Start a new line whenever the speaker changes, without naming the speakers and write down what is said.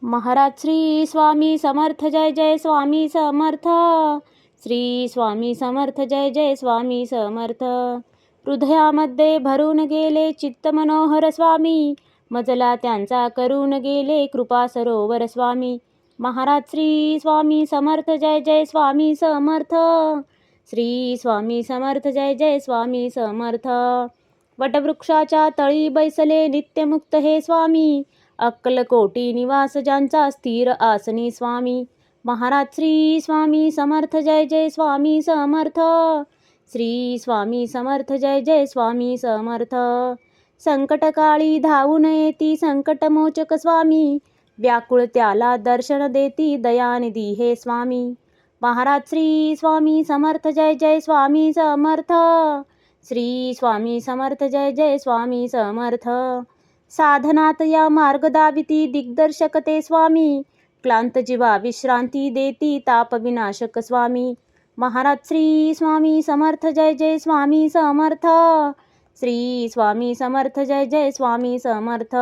महाराज श्री स्वामी समर्थ, जय जय स्वामी समर्थ. श्री स्वामी समर्थ, जय जय स्वामी समर्थ. हृदयामध्ये भरून गेले चित्त मनोहर स्वामी, मजला त्यांचा करून गेले कृपा सरोवर स्वामी. महाराज श्री स्वामी समर्थ, जय जय स्वामी समर्थ. श्री स्वामी समर्थ, जय जय स्वामी समर्थ. वटवृक्षाच्या तळी बैसले नित्यमुक्त हे स्वामी, अक्कलकोटी निवास ज्यांचा स्थिर आसनी स्वामी. महाराज श्री स्वामी समर्थ, जय जय स्वामी समर्थ. श्री स्वामी समर्थ, जय जय स्वामी समर्थ. संकटकाळी धावून येती संकटमोचक स्वामी, व्याकुळ त्याला दर्शन देती दयानिधी हे स्वामी. महाराज श्री स्वामी समर्थ, जय जय स्वामी समर्थ. श्री स्वामी समर्थ, जय जय स्वामी समर्थ. साधनात या मार्ग दाविती दिग्दर्शक ते स्वामी, क्लांत जीवा विश्रांती देती ताप विनाशक स्वामी. महाराज श्री स्वामी समर्थ, जय जय स्वामी समर्थ. श्री स्वामी समर्थ, जय जय स्वामी समर्थ.